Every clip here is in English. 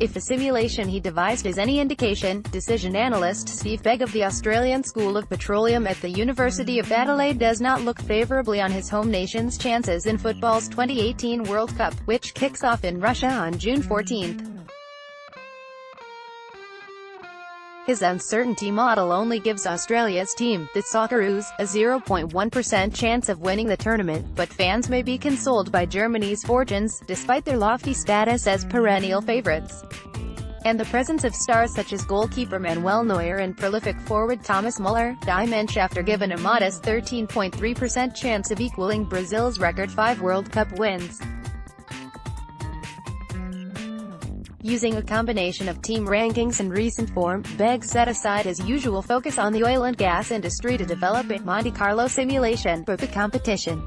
If the simulation he devised is any indication, decision analyst Steve Begg of the Australian School of Petroleum at the University of Adelaide does not look favourably on his home nation's chances in football's 2018 World Cup, which kicks off in Russia on June 14. His uncertainty model only gives Australia's team, the Socceroos, a 0.1% chance of winning the tournament, but fans may be consoled by Germany's fortunes, despite their lofty status as perennial favourites, and the presence of stars such as goalkeeper Manuel Neuer and prolific forward Thomas Muller. Die Mensch after given a modest 13.3% chance of equaling Brazil's record 5 World Cup wins. Using a combination of team rankings and recent form, Begg set aside his usual focus on the oil and gas industry to develop a Monte Carlo simulation for the competition.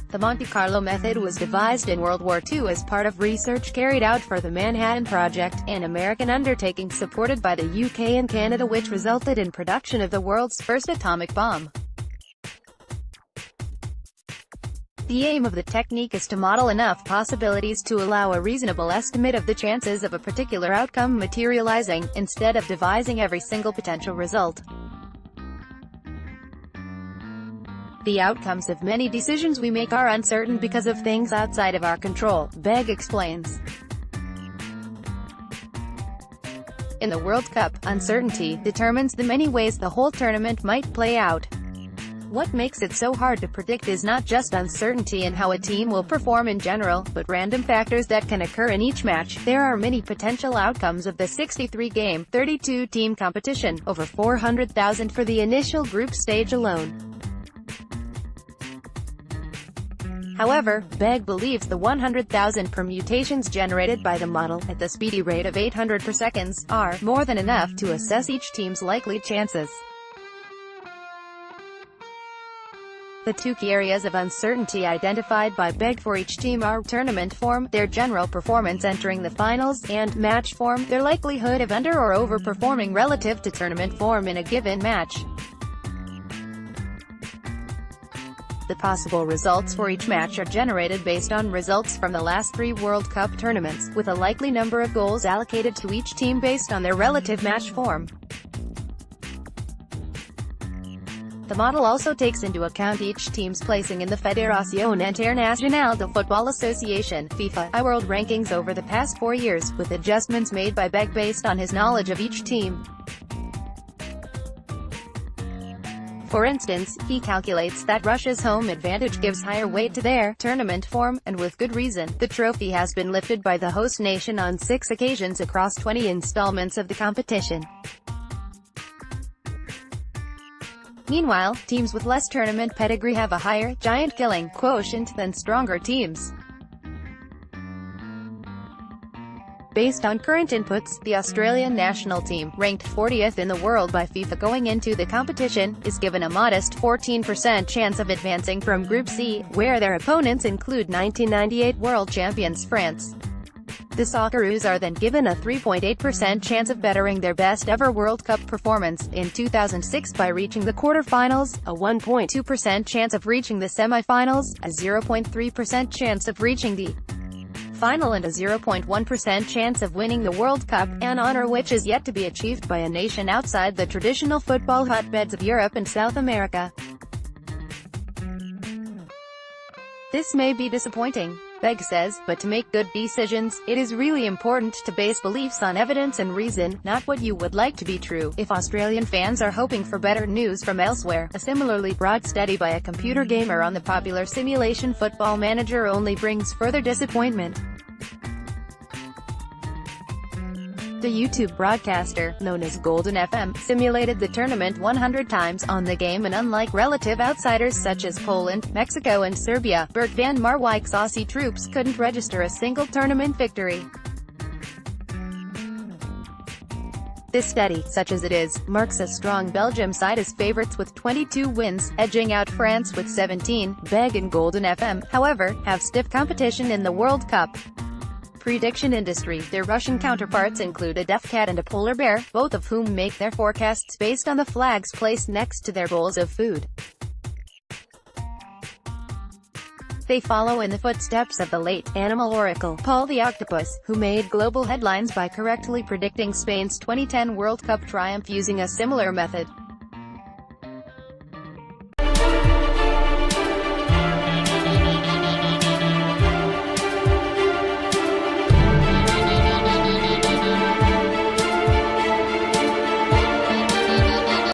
The Monte Carlo method was devised in World War II as part of research carried out for the Manhattan Project, an American undertaking supported by the UK and Canada, which resulted in production of the world's first atomic bomb. The aim of the technique is to model enough possibilities to allow a reasonable estimate of the chances of a particular outcome materializing, instead of devising every single potential result. The outcomes of many decisions we make are uncertain because of things outside of our control, Begg explains. In the World Cup, uncertainty determines the many ways the whole tournament might play out. What makes it so hard to predict is not just uncertainty in how a team will perform in general, but random factors that can occur in each match. There are many potential outcomes of the 63-game, 32-team competition, over 400,000 for the initial group stage alone. However, Begg believes the 100,000 permutations generated by the model, at the speedy rate of 800 per second, are more than enough to assess each team's likely chances. The two key areas of uncertainty identified by Begg for each team are tournament form, their general performance entering the finals, and match form, their likelihood of under- or overperforming relative to tournament form in a given match. The possible results for each match are generated based on results from the last 3 World Cup tournaments, with a likely number of goals allocated to each team based on their relative match form. The model also takes into account each team's placing in the Fédération Internationale de Football Association (FIFA) World rankings over the past 4 years, with adjustments made by Begg based on his knowledge of each team. For instance, he calculates that Russia's home advantage gives higher weight to their tournament form, and with good reason. The trophy has been lifted by the host nation on 6 occasions across 20 installments of the competition. Meanwhile, teams with less tournament pedigree have a higher giant killing quotient than stronger teams. Based on current inputs, the Australian national team, ranked 40th in the world by FIFA going into the competition, is given a modest 14% chance of advancing from Group C, where their opponents include 1998 world champions France. The Socceroos are then given a 3.8% chance of bettering their best-ever World Cup performance, in 2006 by reaching the quarter-finals, a 1.2% chance of reaching the semi-finals, a 0.3% chance of reaching the final and a 0.1% chance of winning the World Cup, an honor which is yet to be achieved by a nation outside the traditional football hotbeds of Europe and South America. This may be disappointing, Begg says, but to make good decisions, it is really important to base beliefs on evidence and reason, not what you would like to be true. If Australian fans are hoping for better news from elsewhere, a similarly broad study by a computer gamer on the popular simulation Football Manager only brings further disappointment. The YouTube broadcaster, known as Golden FM, simulated the tournament 100 times on the game, and unlike relative outsiders such as Poland, Mexico and Serbia, Bert van Marwijk's Aussie troops couldn't register a single tournament victory. This study, such as it is, marks a strong Belgium side as favourites with 22 wins, edging out France with 17. Begg and Golden FM, however, have stiff competition in the World Cup prediction industry. Their Russian counterparts include a deaf cat and a polar bear, both of whom make their forecasts based on the flags placed next to their bowls of food. They follow in the footsteps of the late animal oracle, Paul the Octopus, who made global headlines by correctly predicting Spain's 2010 World Cup triumph using a similar method.